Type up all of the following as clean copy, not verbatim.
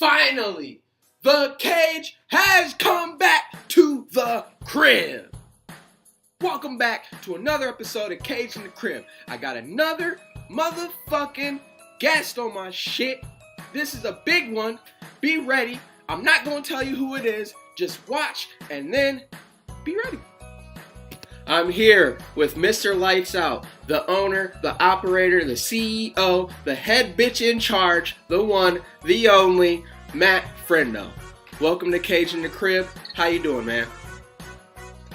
Finally, the cage has come back to the crib. Welcome back to another episode of Cage in the Crib. I got another motherfucking guest on my shit. This is a big one. Be ready. I'm not going to tell you who it is. Just watch and then be ready. I'm here with Mr. Lights Out, the owner, the operator, the CEO, the head bitch in charge, the one, the only, Matt Frendo. Welcome to Cage in the Crib. How you doing, man?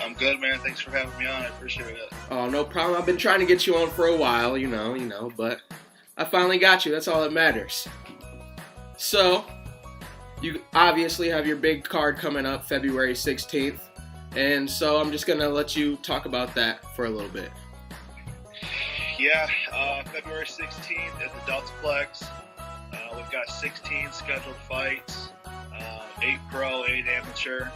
I'm good, man. Thanks for having me on. I appreciate it. Oh, no problem. I've been trying to get you on for a while, you know, but I finally got you. That's all that matters. So, you obviously have your big card coming up February 16th. And so I'm just going to let you talk about that for a little bit. Yeah, February 16th at the Deltaplex. We've got 16 scheduled fights, 8 pro, 8 amateur,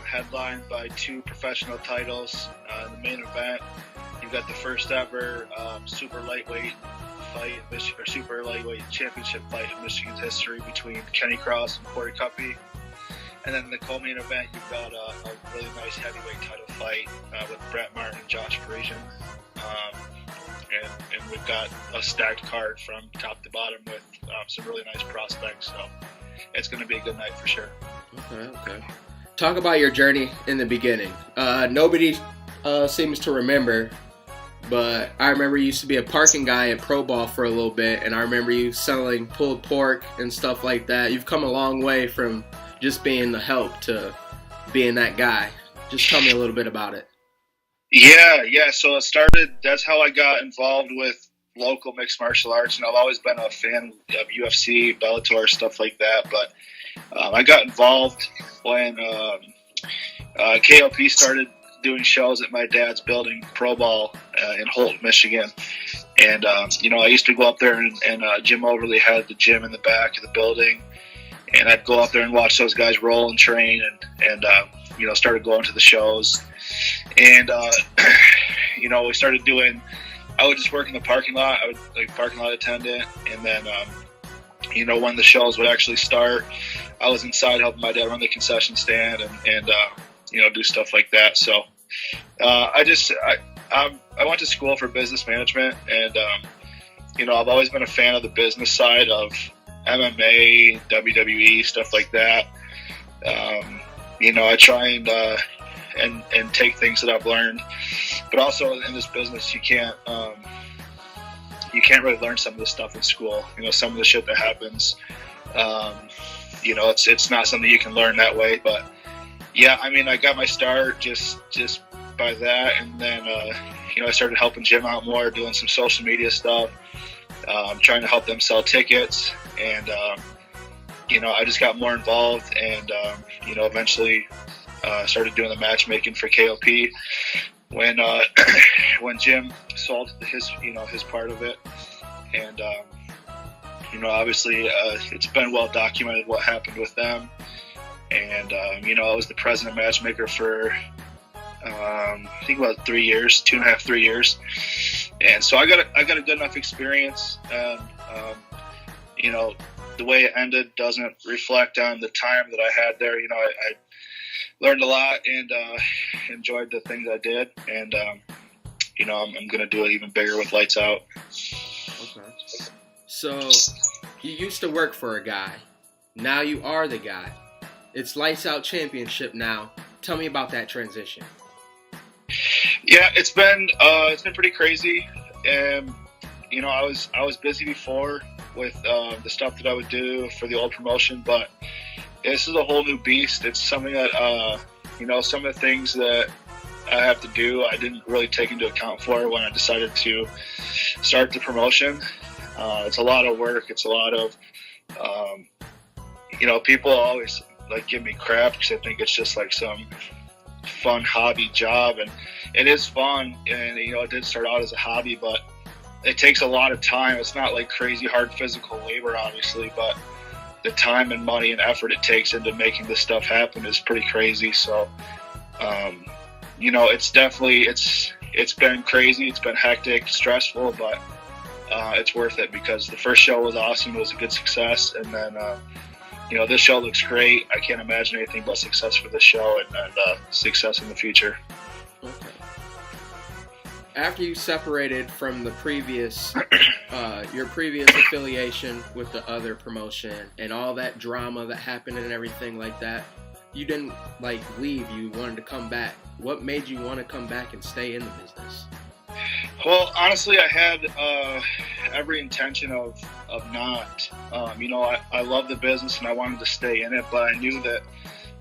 headlined by 2 professional titles. In the main event, you've got the first ever super lightweight fight, or super lightweight championship fight in Michigan's history between Kenny Cross and Corey Cuppy. And then in the co-main event, you've got a really nice heavyweight title fight with Brett Martin and Josh Parisian. And we've got a stacked card from top to bottom with some really nice prospects. So it's going to be a good night for sure. Okay. Talk about your journey in the beginning. Nobody seems to remember, but I remember you used to be a parking guy at Pro Ball for a little bit, and I remember you selling pulled pork and stuff like that. You've come a long way from just being the help to being that guy. Just tell me a little bit about it. Yeah. So it started, that's how I got involved with local mixed martial arts. And I've always been a fan of UFC, Bellator, stuff like that. But I got involved when KOP started doing shows at my dad's building, Pro Ball, in Holt, Michigan. And, I used to go up there and Jim Overly had the gym in the back of the building. And I'd go up there and watch those guys roll and train and started going to the shows. And, we started doing, I would just work in the parking lot. I would parking lot attendant. And then, when the shows would actually start, I was inside helping my dad run the concession stand and do stuff like that. So I went to school for business management and, I've always been a fan of the business side of MMA, WWE, stuff like that. I try and take things that I've learned, but also in this business, you can't really learn some of this stuff in school. Some of the shit that happens, it's not something you can learn that way. But yeah, I got my start just by that, and then I started helping Jim out more, doing some social media stuff. Trying to help them sell tickets, and I just got more involved, and eventually started doing the matchmaking for KOP when Jim sold his part of it, and obviously it's been well documented what happened with them, and I was the president matchmaker for I think about 3 years, 2.5, 3 years. And so I got a good enough experience, and the way it ended doesn't reflect on the time that I had there. I learned a lot and enjoyed the things I did, and I'm gonna do it even bigger with Lights Out. Okay. So you used to work for a guy, now you are the guy. It's Lights Out Championship now. Tell me about that transition. Yeah, it's been pretty crazy, and I was busy before with the stuff that I would do for the old promotion, but this is a whole new beast. It's something that some of the things that I have to do I didn't really take into account for when I decided to start the promotion. It's a lot of work. It's a lot of people always give me crap because I think it's just some fun hobby job, and it is fun, and it did start out as a hobby, but it takes a lot of time. It's not crazy hard physical labor, obviously, but the time and money and effort it takes into making this stuff happen is pretty crazy. So it's definitely it's been crazy, it's been hectic, stressful, but it's worth it because the first show was awesome. It was a good success, and then this show looks great. I can't imagine anything but success for this show and success in the future. Okay. After you separated from the previous, your previous affiliation with the other promotion and all that drama that happened and everything like that, you didn't leave. You wanted to come back. What made you want to come back and stay in the business? Well, honestly, I had every intention of not. I love the business and I wanted to stay in it, but I knew that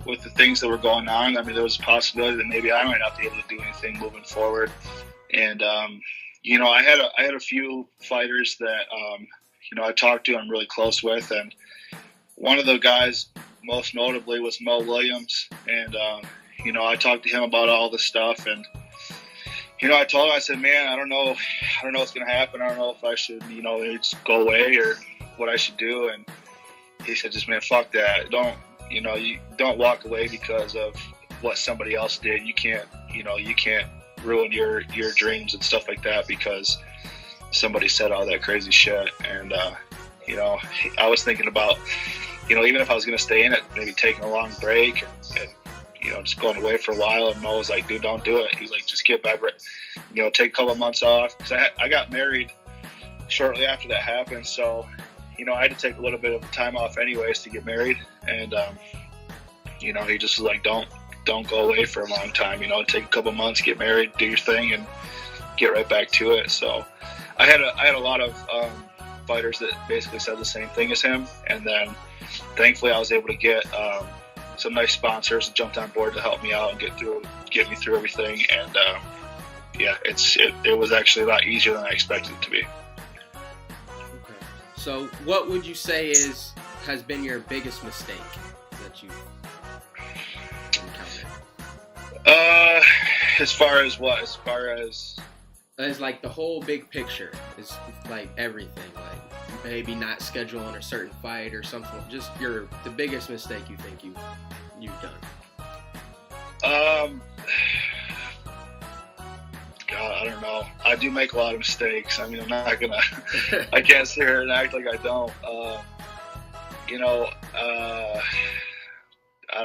with the things that were going on, there was a possibility that maybe I might not be able to do anything moving forward. And I had a few fighters that I talked to, I'm really close with, and one of the guys most notably was Mo Williams, and I talked to him about all this stuff, and I told him, I said, man, I don't know what's gonna happen. I don't know if I should just go away or what I should do. And he said, just, man, fuck that. You don't walk away because of what somebody else did. You can't ruin your dreams and stuff like that because somebody said all that crazy shit. And I was thinking about even if I was going to stay in it, maybe taking a long break and just going away for a while. And Mo was like, dude, don't do it. He's like, just get back, take a couple of months off, because I got married shortly after that happened. So I had to take a little bit of time off anyways to get married. And he just was like, don't go away for a long time, take a couple months, get married, do your thing, and get right back to it. So I had a lot of fighters that basically said the same thing as him. And then thankfully I was able to get some nice sponsors that jumped on board to help me out and get me through everything. And it was actually a lot easier than I expected it to be. Okay. So what would you say has been your biggest mistake that you've encountered? As far as what? As far as the whole big picture. It's everything. Maybe not scheduling a certain fight or something. Just the biggest mistake you think you've done. God, I don't know. I do make a lot of mistakes. I'm not gonna. I can't sit here and act like I don't. I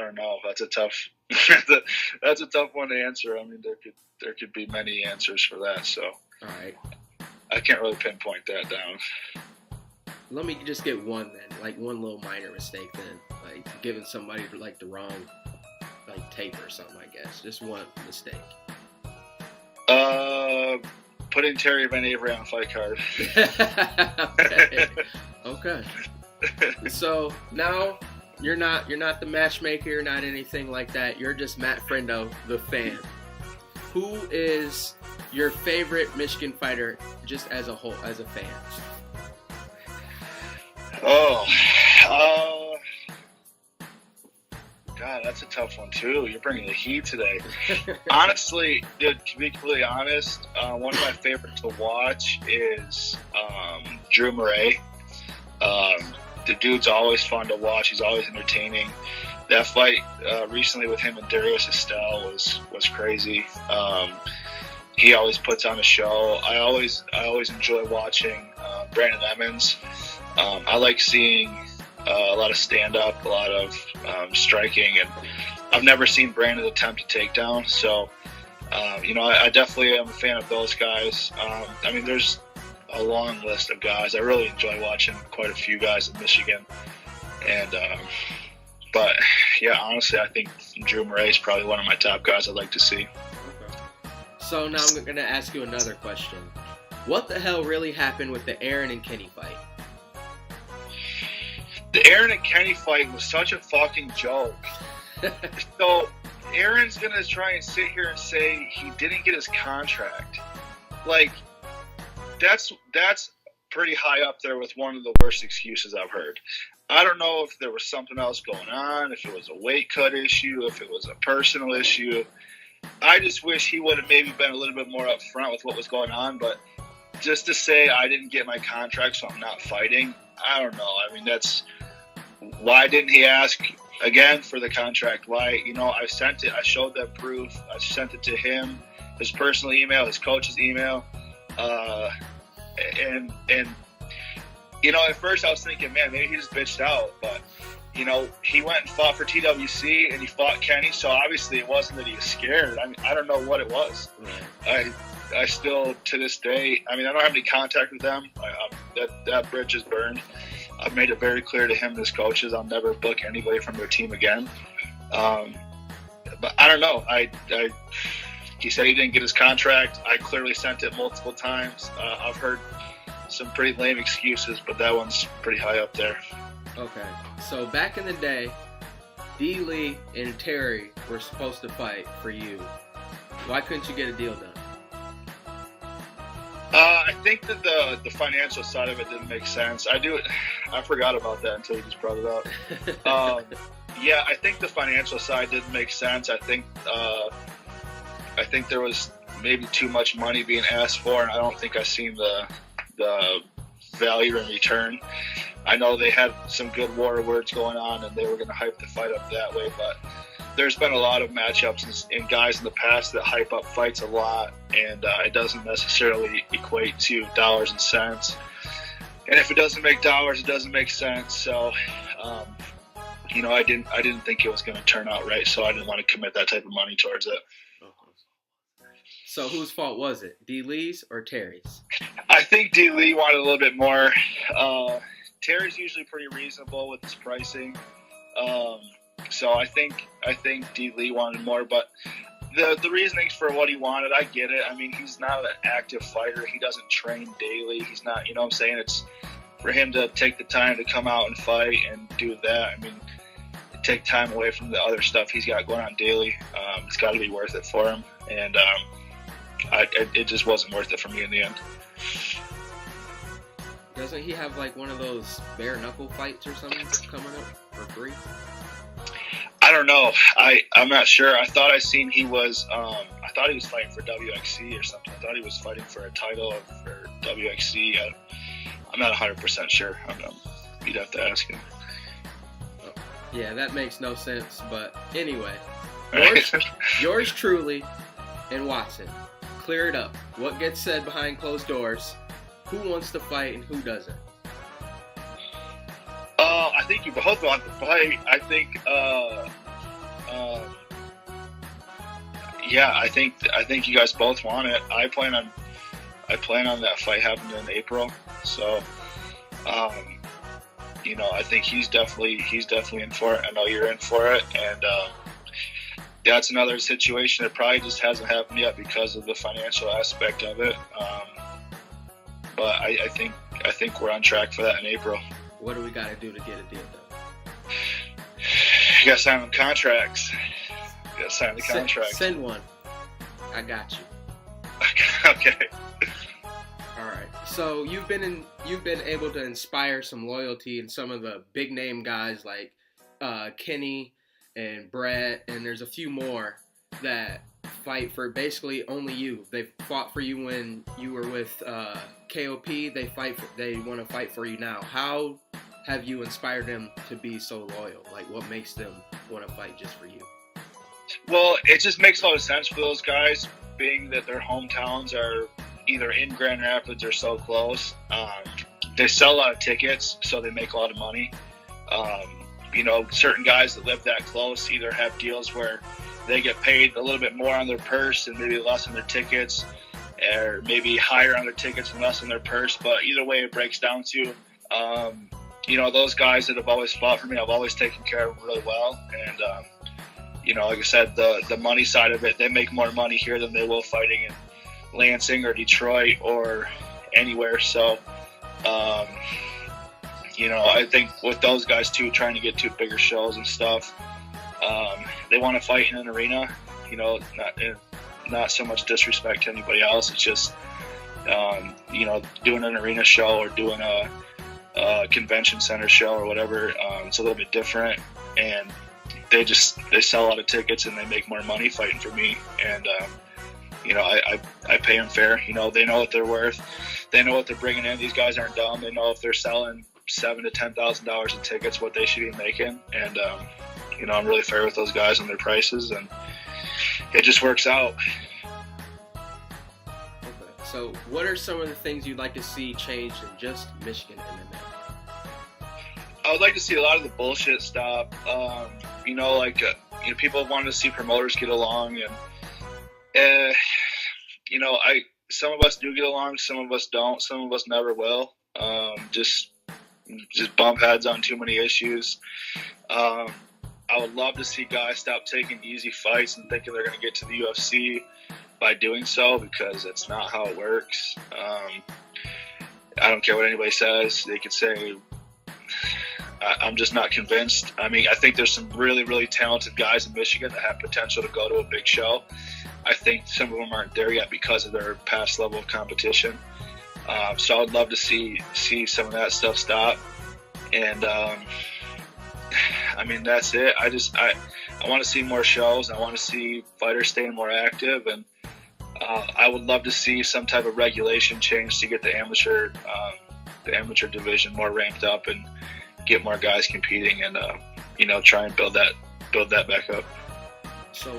don't know. That's a tough. That's a tough one to answer. There could be many answers for that. So, all right. I can't really pinpoint that down. Let me just get one then, one little minor mistake then, giving somebody the wrong tape or something. I guess just one mistake. Putting Terry Van Avery on a fight card. Okay. So now you're not the matchmaker, you're not anything like that. You're just Matt Frendo, the fan. Who is your favorite Michigan fighter, just as a whole, as a fan? God, that's a tough one too. You're bringing the heat today. Honestly, dude, to be completely honest, one of my favorites to watch is Drew Murray. The dude's always fun to watch. He's always entertaining. That fight recently with him and Darius Estelle was crazy. He always puts on a show. I always enjoy watching Brandon Emmons. I like seeing a lot of stand-up, a lot of striking, and I've never seen Brandon attempt a takedown. So, I definitely am a fan of those guys. There's a long list of guys. I really enjoy watching quite a few guys in Michigan. And, but yeah, honestly, I think Drew Murray is probably one of my top guys I'd like to see. Okay. So now I'm going to ask you another question. What the hell really happened with the Aaron and Kenny fight? The Aaron and Kenny fight was such a fucking joke. So Aaron's going to try and sit here and say he didn't get his contract. That's pretty high up there with one of the worst excuses I've heard. I don't know if there was something else going on, if it was a weight cut issue, if it was a personal issue. I just wish he would have maybe been a little bit more upfront with what was going on. But just to say I didn't get my contract, so I'm not fighting, I don't know. That's why didn't he ask again for the contract? Why? I sent it. I showed that proof. I sent it to him, his personal email, his coach's email. And at first I was thinking, man, maybe he just bitched out, but he went and fought for TWC and he fought Kenny, so obviously it wasn't that he was scared. I mean, I don't know what it was. Right. I still, to this day, I mean, I don't have any contact with them. That bridge is burned. I've made it very clear to him and his coaches I'll never book anybody from their team again. But I don't know. He said he didn't get his contract. I clearly sent it multiple times. I've heard some pretty lame excuses, but that one's pretty high up there. Okay. So back in the day, D. Lee and Terry were supposed to fight for you. Why couldn't you get a deal done? I think that the financial side of it didn't make sense. I forgot about that until you just brought it up. Yeah, I think the financial side didn't make sense. I think there was maybe too much money being asked for, and I don't think I seen the value in return. I know they had some good war words going on, and they were going to hype the fight up that way, but there's been a lot of matchups and guys in the past that hype up fights a lot, and it doesn't necessarily equate to dollars and cents. And if it doesn't make dollars, it doesn't make sense. So, I didn't think it was going to turn out right, so I didn't want to commit that type of money towards it. So whose fault was it? D. Lee's or Terry's? I think D. Lee wanted a little bit more. Terry's usually pretty reasonable with his pricing. So I think D. Lee wanted more, but the reasonings for what he wanted, I get it. I mean, he's not an active fighter. He doesn't train daily. He's not, what I'm saying? It's for him to take the time to come out and fight and do that. I mean, take time away from the other stuff he's got going on daily. It's got to be worth it for him. And it just wasn't worth it for me in the end. Doesn't he have like one of those bare knuckle fights or something coming up for free? I don't know. I'm not sure. I thought he was fighting for WXC or something. I thought he was fighting for a title for WXC. I'm not 100% sure. You'd have to ask him. Oh, yeah, that makes no sense. But anyway, Right. yours truly and Watson, clear it up. What gets said behind closed doors? Who wants to fight and who doesn't? I think you both want to fight. I think, I think you guys both want it. I plan on that fight happening in April. So, I think he's definitely in for it. I know you're in for it, and that's another situation that probably just hasn't happened yet because of the financial aspect of it. But I think we're on track for that in April. What do we got to do to get a deal done? You got to sign the contracts. You got to sign the contracts. Send one. I got you. Okay. All right. So you've been able to inspire some loyalty in some of the big name guys like Kenny and Brett, and there's a few more that fight for basically only you. They fought for you when you were with KOP. They want to fight for you now. How have you inspired them to be so loyal? Like, what makes them want to fight just for you? Well, it just makes a lot of sense for those guys, being that their hometowns are either in Grand Rapids or so close. They sell a lot of tickets, so they make a lot of money. Certain guys that live that close either have deals where they get paid a little bit more on their purse and maybe less on their tickets, or maybe higher on their tickets and less on their purse. But either way, it breaks down to, those guys that have always fought for me, I've always taken care of them really well. And, like I said, the money side of it, they make more money here than they will fighting in Lansing or Detroit or anywhere. So, I think with those guys too, trying to get to bigger shows and stuff, they want to fight in an arena, not so much disrespect to anybody else. It's just, doing an arena show or doing a convention center show or whatever. It's a little bit different, and they sell a lot of tickets and they make more money fighting for me. And, I pay them fair. They know what they're worth. They know what they're bringing in. These guys aren't dumb. They know if they're selling $7,000 to $10,000 in tickets, what they should be making. And, I'm really fair with those guys on their prices, and it just works out. Okay. So what are some of the things you'd like to see changed in just Michigan MMA? I would like to see a lot of the bullshit stop. People want to see promoters get along, and some of us do get along, some of us don't, some of us never will. Just bump heads on too many issues. I would love to see guys stop taking easy fights and thinking they're going to get to the UFC by doing so, because that's not how it works. I don't care what anybody says. They could say, I'm just not convinced. I mean, I think there's some really, really talented guys in Michigan that have potential to go to a big show. I think some of them aren't there yet because of their past level of competition. So I would love to see some of that stuff stop. And I mean, that's it. I want to see more shows. I want to see fighters staying more active, and I would love to see some type of regulation change to get the amateur division more ramped up and get more guys competing, and try and build that back up. So,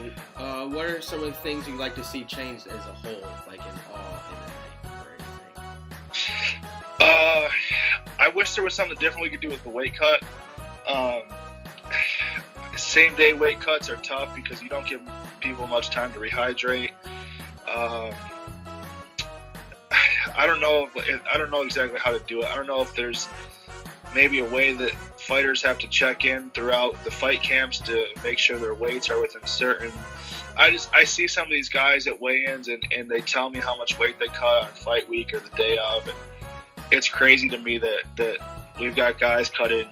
what are some of the things you'd like to see changed as a whole, like in all MMA or anything? I wish there was something different we could do with the weight cut. Same day weight cuts are tough because you don't give people much time to rehydrate. I don't know exactly how to do it. I don't know if there's maybe a way that fighters have to check in throughout the fight camps to make sure their weights are within certain. I see some of these guys at weigh-ins and they tell me how much weight they cut on fight week or the day of, and it's crazy to me that we've got guys cutting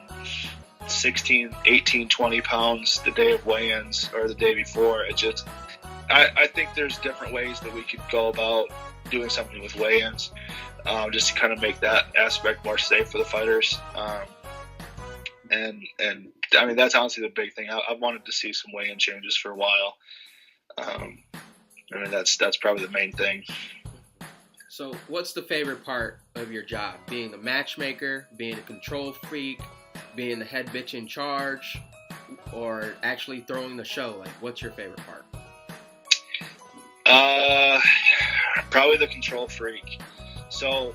16, 18, 20 pounds the day of weigh-ins or the day before. I think there's different ways that we could go about doing something with weigh-ins, just to kind of make that aspect more safe for the fighters. And I mean, that's honestly the big thing. I've wanted to see some weigh-in changes for a while. I mean, that's probably the main thing. So what's the favorite part of your job? Being a matchmaker, being a control freak, being the head bitch in charge, or actually throwing the show? Like, what's your favorite part? Probably the control freak. So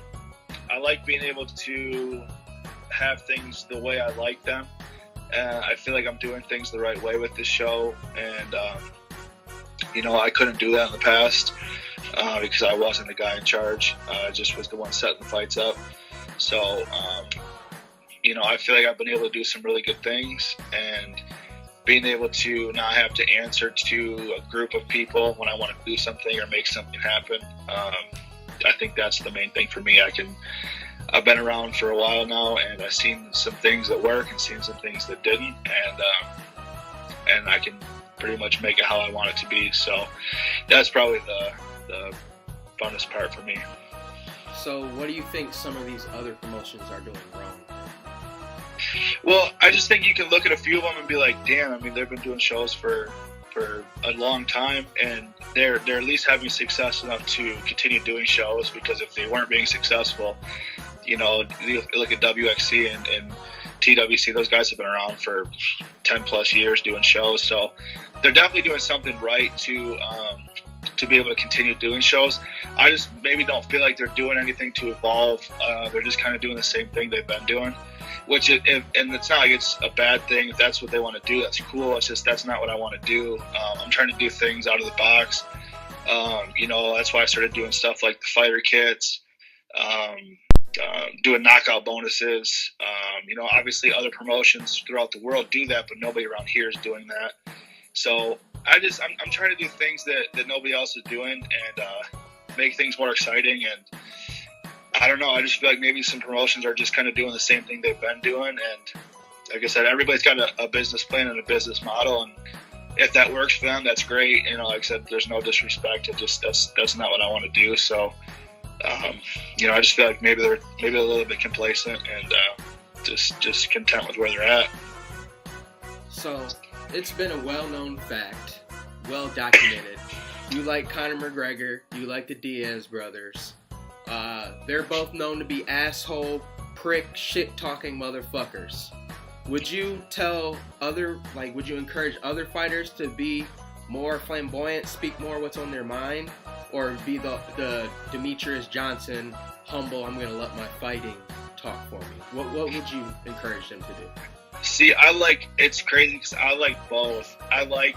I like being able to have things the way I like them. I feel like I'm doing things the right way with this show. And, I couldn't do that in the past because I wasn't the guy in charge. I just was the one setting the fights up. So, I feel like I've been able to do some really good things, and being able to not have to answer to a group of people when I want to do something or make something happen. I think that's the main thing for me. I've been around for a while now, and I've seen some things that work and seen some things that didn't, and I can pretty much make it how I want it to be. So that's probably the funnest part for me. So what do you think some of these other promotions are doing wrong? Well, I just think you can look at a few of them and be like, damn, I mean, they've been doing shows for a long time, and they're at least having success enough to continue doing shows, because if they weren't being successful, you look at WXC and TWC, those guys have been around for 10 plus years doing shows, so they're definitely doing something right to be able to continue doing shows. I just maybe don't feel like they're doing anything to evolve. They're just kind of doing the same thing they've been doing, and it's not like it's a bad thing. If that's what they want to do, that's cool. It's just that's not what I want to do. I'm trying to do things out of the box. That's why I started doing stuff like the fighter kits, doing knockout bonuses. Obviously other promotions throughout the world do that, but nobody around here is doing that. So I'm trying to do things that nobody else is doing, and make things more exciting. And I don't know, I just feel like maybe some promotions are just kind of doing the same thing they've been doing. And like I said, everybody's got a business plan and a business model, and if that works for them, that's great. Like I said, there's no disrespect. It just that's not what I want to do. So I just feel like maybe they're a little bit complacent and just content with where they're at. So it's been a well-known fact, well documented. You like Conor McGregor, you like the Diaz brothers. They're both known to be asshole, prick, shit-talking motherfuckers. Would you encourage other fighters to be more flamboyant, speak more what's on their mind, or be the Demetrius Johnson, humble, I'm going to let my fighting talk for me? What would you encourage them to do? See, it's crazy because I like both. I like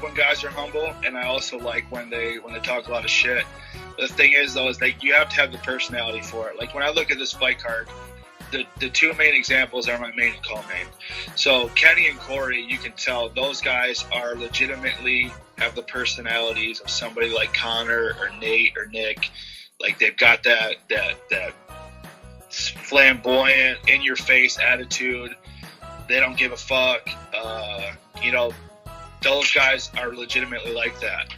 when guys are humble, and I also like when they talk a lot of shit. But the thing is, though, is that you have to have the personality for it. Like when I look at this fight card, the two main examples are my main and co-main. So Kenny and Corey, you can tell those guys are legitimately have the personalities of somebody like Connor or Nate or Nick. Like they've got that flamboyant, in-your-face attitude. They don't give a fuck. Those guys are legitimately like that.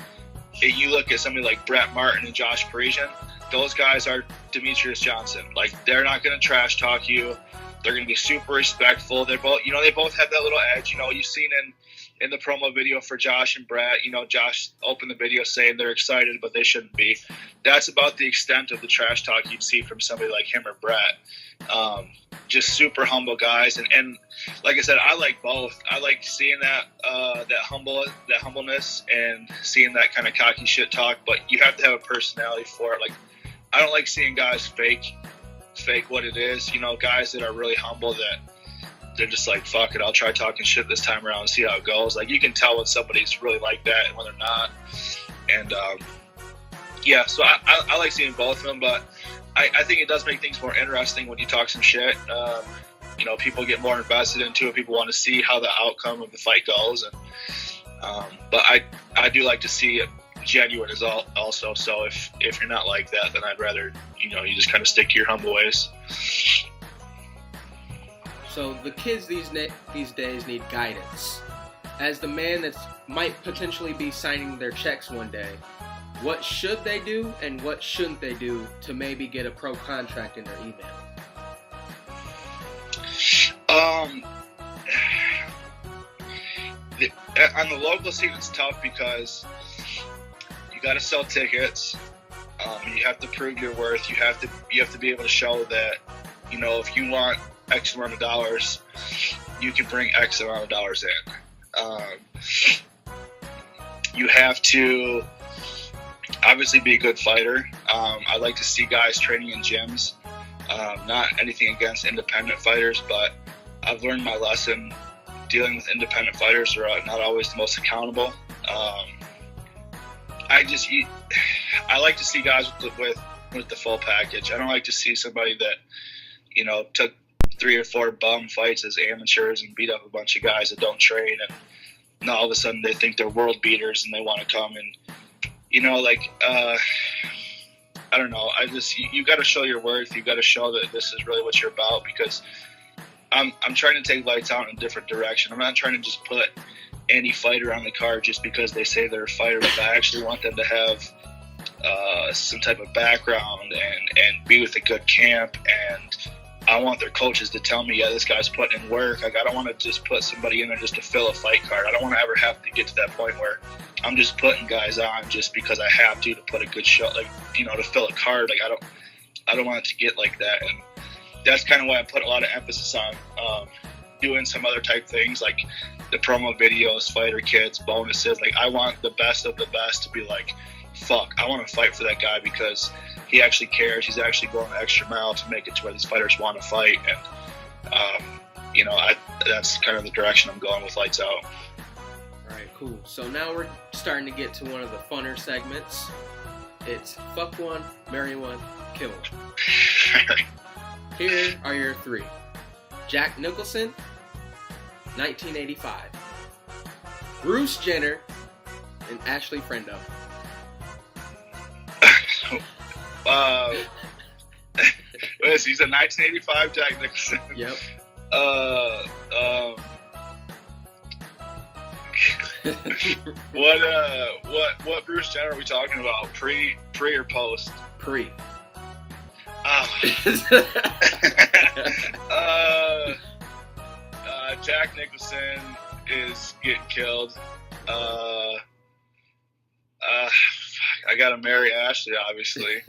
If you look at somebody like Brett Martin and Josh Parisian, those guys are Demetrius Johnson. Like, they're not going to trash talk you. They're going to be super respectful. They both have that little edge. You've seen in the promo video for Josh and Brett, Josh opened the video saying they're excited, but they shouldn't be. That's about the extent of the trash talk you'd see from somebody like him or Brett. Just super humble guys. And like I said, I like both. I like seeing that humbleness and seeing that kind of cocky shit talk, but you have to have a personality for it. Like, I don't like seeing guys fake what it is. Guys that are really humble, that they're just like, fuck it, I'll try talking shit this time around and see how it goes. Like, you can tell when somebody's really like that and when they're not. And so I like seeing both of them, but I think it does make things more interesting when you talk some shit. People get more invested into it. People want to see how the outcome of the fight goes. And but I do like to see it genuine as also. So if you're not like that, then I'd rather you just kind of stick to your humble ways. So the kids these days need guidance. As the man that might potentially be signing their checks one day, what should they do and what shouldn't they do to maybe get a pro contract in their email? On the local scene, it's tough because you got to sell tickets. You have to prove your worth. You have to be able to show that if you want X amount of dollars, you can bring X amount of dollars in. You have to obviously be a good fighter. I like to see guys training in gyms. Not anything against independent fighters, but I've learned my lesson. Dealing with independent fighters are not always the most accountable. I like to see guys with the full package. I don't like to see somebody that took 3 or 4 bum fights as amateurs and beat up a bunch of guys that don't train, and now all of a sudden they think they're world beaters and they want to come and I don't know. You got to show your worth. You got to show that this is really what you're about, because I'm trying to take lights out in a different direction. I'm not trying to just put any fighter on the card just because they say they're a fighter. But I actually want them to have some type of background and be with a good camp, and I want their coaches to tell me, yeah, this guy's putting in work. Like, I don't want to just put somebody in there just to fill a fight card. I don't want to ever have to get to that point where I'm just putting guys on just because I have to put a good show, to fill a card. Like, I don't want it to get like that. And that's kind of why I put a lot of emphasis on doing some other type things, like the promo videos, fighter kits, bonuses. Like, I want the best of the best to be like, fuck, I want to fight for that guy because he actually cares. He's actually going the extra mile to make it to where these fighters want to fight. And, that's kind of the direction I'm going with Lights Out. All right, cool. So now we're starting to get to one of the funner segments. It's fuck one, marry one, kill one. Here are your 3. Jack Nicholson, 1985. Bruce Jenner, and Ashley Frendo. He's a 1985 Jack Nicholson. Yep. What Bruce Jenner are we talking about? Pre or post? Pre. Jack Nicholson is getting killed. I gotta marry Ashley, obviously.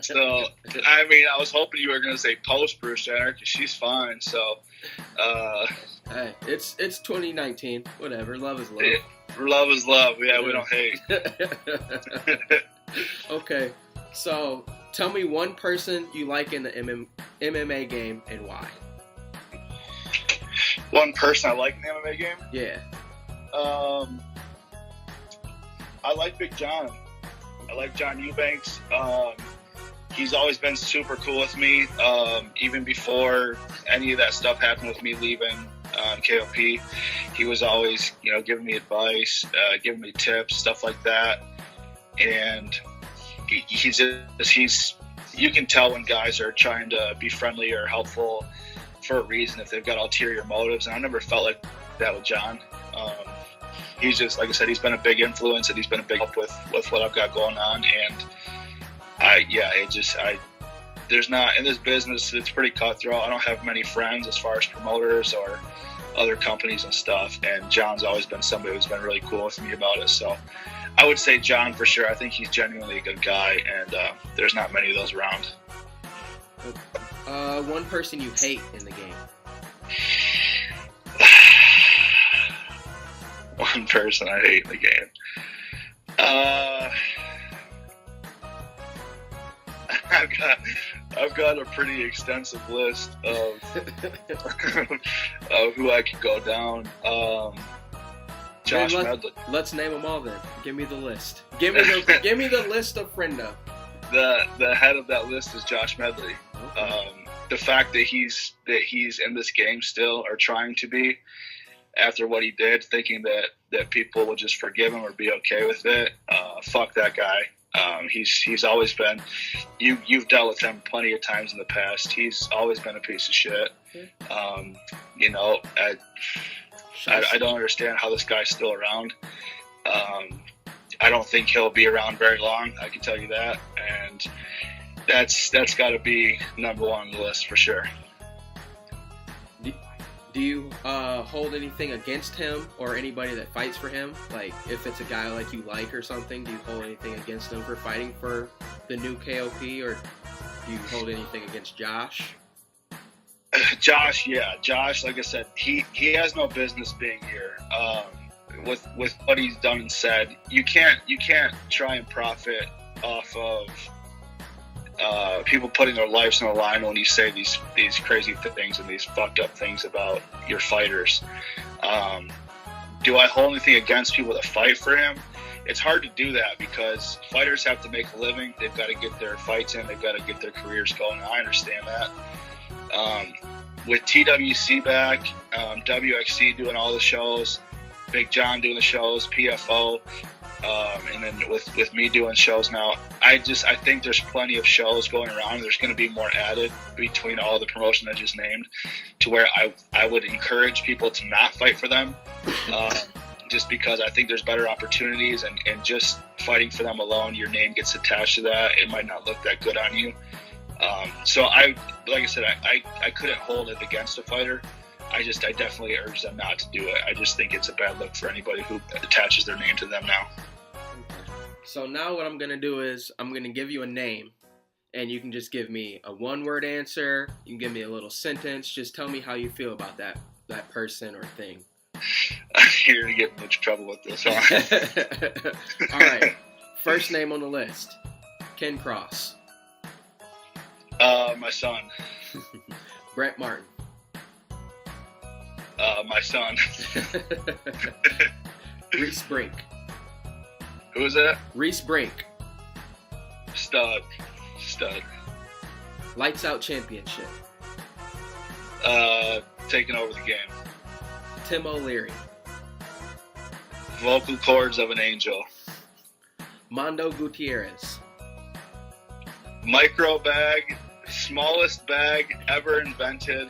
So, I was hoping you were gonna say post Bruce Jenner because she's fine. So, hey, it's 2019. Whatever, love is love. Love is love. Yeah, we don't hate. Okay, so tell me one person you like in the MMA game and why? One person I like in the MMA game? Yeah. I like Big John. I like John Eubanks. He's always been super cool with me. Even before any of that stuff happened with me leaving KOP, he was always, giving me advice, giving me tips, stuff like that. And he's you can tell when guys are trying to be friendly or helpful for a reason if they've got ulterior motives. And I never felt like that with John. He's just, like I said, he's been a big influence and he's been a big help with what I've got going on. And there's not, in this business, it's pretty cutthroat. I don't have many friends as far as promoters or other companies and stuff. And John's always been somebody who's been really cool with me about it. So I would say John for sure. I think he's genuinely a good guy, and there's not many of those around. One person you hate in the game. One person I hate in the game. I've got a pretty extensive list of of who I could go down. Josh Medley. Let's name them all then. Give me the list. Give me the list of Frendo. The head of that list is Josh Medley. Okay. The fact that he's in this game still, or trying to be, after what he did, thinking that people would just forgive him or be okay with it. Fuck that guy. He's always been. You've dealt with him plenty of times in the past. He's always been a piece of shit. I don't understand how this guy's still around. I don't think he'll be around very long. I can tell you that, and that's got to be number one on the list for sure. Do you hold anything against him or anybody that fights for him? Like, if it's a guy like you like or something, do you hold anything against him for fighting for the new KOP, or do you hold anything against Josh? Josh, like I said, he has no business being here. With what he's done and said, you can't try and profit off of people putting their lives on the line when you say these crazy things and these fucked up things about your fighters. Do I hold anything against people that fight for him? It's hard to do that because fighters have to make a living. They've got to get their fights in. They've got to get their careers going. I understand that. With TWC back, WXC doing all the shows, Big John doing the shows, PFO, and then with me doing shows now, I think there's plenty of shows going around. There's going to be more added between all the promotions I just named, to where I would encourage people to not fight for them, just because I think there's better opportunities, and just fighting for them alone, your name gets attached to that. It might not look that good on you. So like I said, I couldn't hold it against a fighter. I definitely urge them not to do it. I just think it's a bad look for anybody who attaches their name to them now. So now what I'm going to do is I'm going to give you a name, and you can just give me a one-word answer. You can give me a little sentence. Just tell me how you feel about that person or thing. You're going to get in much trouble with this, huh? All right. First name on the list, Ken Cross. My son. Brett Martin. My son. Reese Brink. Who is that? Reese Brink. Stud. Lights Out Championship. Taking over the game. Tim O'Leary. Vocal cords of an angel. Mondo Gutierrez. Micro bag. Smallest bag ever invented.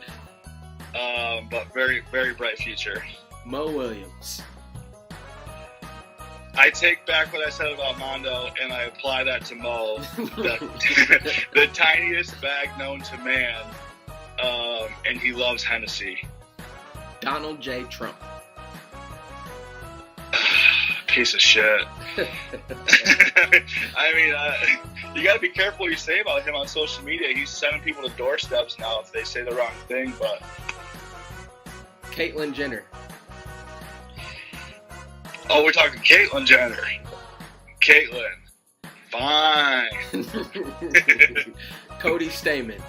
But very, very bright future. Mo Williams. I take back what I said about Mondo, and I apply that to Mo. The tiniest bag known to man, and he loves Hennessy. Donald J. Trump. Piece of shit. I mean, you got to be careful what you say about him on social media. He's sending people to doorsteps now if they say the wrong thing, but... Caitlyn Jenner. Oh, we're talking Caitlyn Jenner. Caitlyn. Fine. Cody Stamen.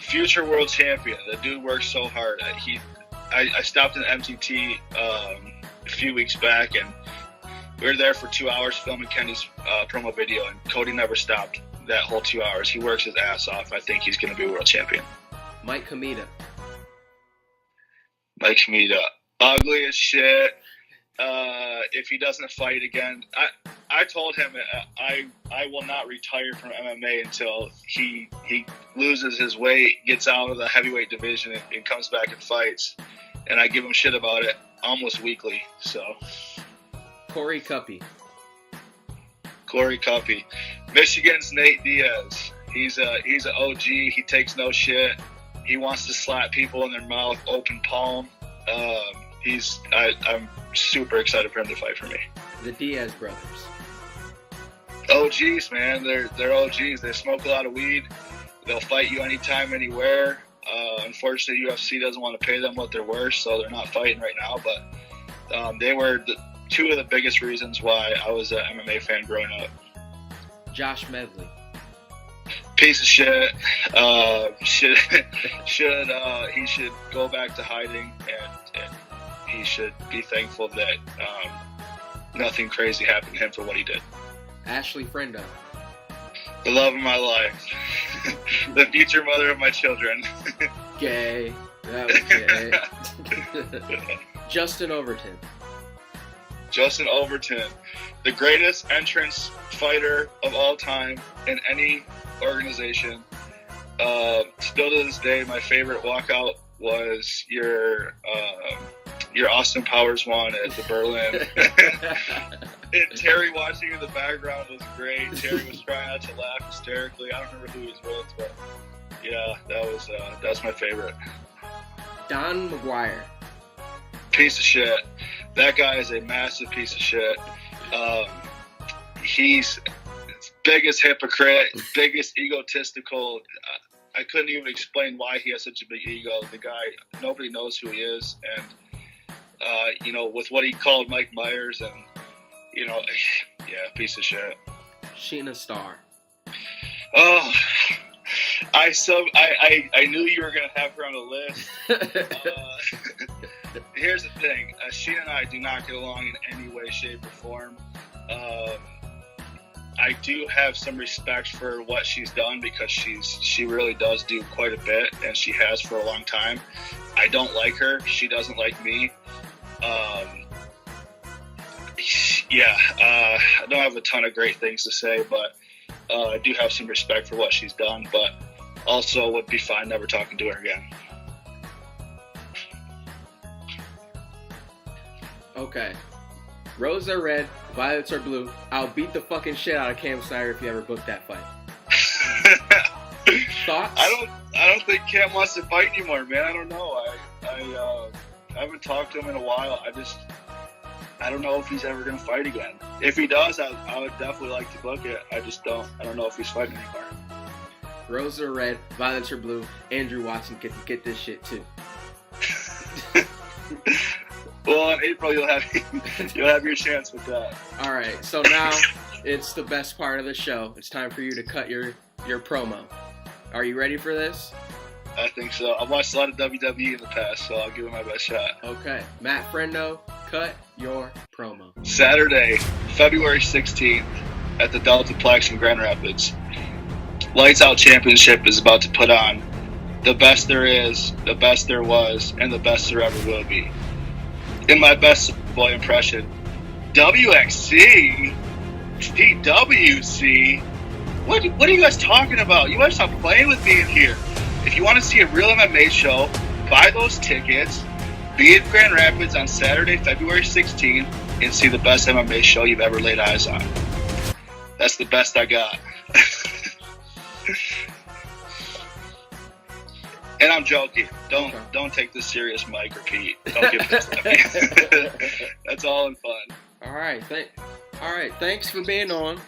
future world champion. The dude works so hard. I stopped in MTT a few weeks back, and we were there for 2 hours filming Kenny's promo video, and Cody never stopped that whole 2 hours. He works his ass off. I think he's going to be world champion. Mike Kamita. Mike Kamita. Ugly as shit. If he doesn't fight again, I told him I will not retire from MMA until he loses his weight, gets out of the heavyweight division, and comes back and fights. And I give him shit about it almost weekly. So, Corey Cuppy. Michigan's Nate Diaz. He's an OG. He takes no shit. He wants to slap people in their mouth, open palm. I'm super excited for him to fight for me. The Diaz brothers. OGs, man. They're OGs. They smoke a lot of weed. They'll fight you anytime, anywhere. Unfortunately, UFC doesn't want to pay them what they're worth, so they're not fighting right now. But they were two of the biggest reasons why I was an MMA fan growing up. Josh Medley. Piece of shit. He should go back to hiding, and he should be thankful that nothing crazy happened to him for what he did. Ashley Frendo. The love of my life. The future mother of my children. Gay. That was gay. Justin Overton. The greatest entrance fighter of all time in any organization. Still to this day, my favorite walkout was your Austin Powers one at the Berlin. And Terry watching in the background was great. Terry was trying not to laugh hysterically. I don't remember who he was with, but yeah, that's my favorite. Don McGuire. Piece of shit. That guy is a massive piece of shit. He's biggest hypocrite, biggest egotistical. I couldn't even explain why he has such a big ego. The guy, nobody knows who he is, and with what he called Mike Myers, and piece of shit. Sheena Starr. Oh, I knew you were gonna have her on the list. Here's the thing: Sheena and I do not get along in any way, shape, or form. I do have some respect for what she's done because she really does do quite a bit, and she has for a long time. I don't like her. She doesn't like me. I don't have a ton of great things to say, but I do have some respect for what she's done, but also would be fine never talking to her again. Okay. Roses are red, violets are blue. I'll beat the fucking shit out of Cam Snyder if you ever book that fight. Thoughts? I don't think Cam wants to fight anymore, man. I don't know. I haven't talked to him in a while. I don't know if he's ever going to fight again. If he does, I would definitely like to book it. I don't know if he's fighting anymore. Roses are red, violets are blue. Andrew Watson can get this shit too. Well, in April you'll have your chance with that. All right, so now it's the best part of the show. It's time for you to cut your promo. Are you ready for this? I think so. I've watched a lot of WWE in the past, so I'll give it my best shot. Okay, Matt Frendo, cut your promo. Saturday, February 16th, at the Deltaplex in Grand Rapids. Lights Out Championship is about to put on the best there is, the best there was, and the best there ever will be. In my best boy impression, WXC, TWC. What are you guys talking about? You guys stop playing with me in here. If you want to see a real MMA show, buy those tickets. Be in Grand Rapids on Saturday, February 16th, and see the best MMA show you've ever laid eyes on. That's the best I got. And I'm joking. Don't take this serious, Mike or Pete. Don't give this to me. That's all in fun. All right. Thanks for being on.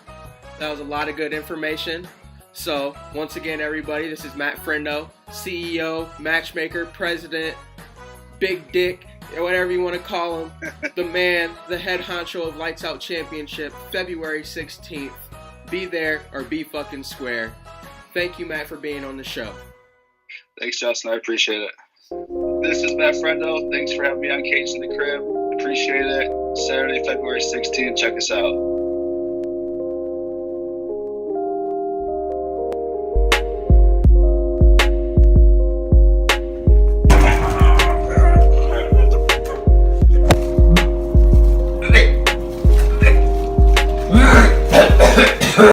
That was a lot of good information. So, once again, everybody, this is Matt Frendo, CEO, matchmaker, president, big dick, whatever you want to call him. The man, the head honcho of Lights Out Championship, February 16th. Be there or be fucking square. Thank you, Matt, for being on the show. Thanks, Justin. I appreciate it. This is Matt Frendo. Thanks for having me on Cage in the Crib. Appreciate it. Saturday, February 16th. Check us out.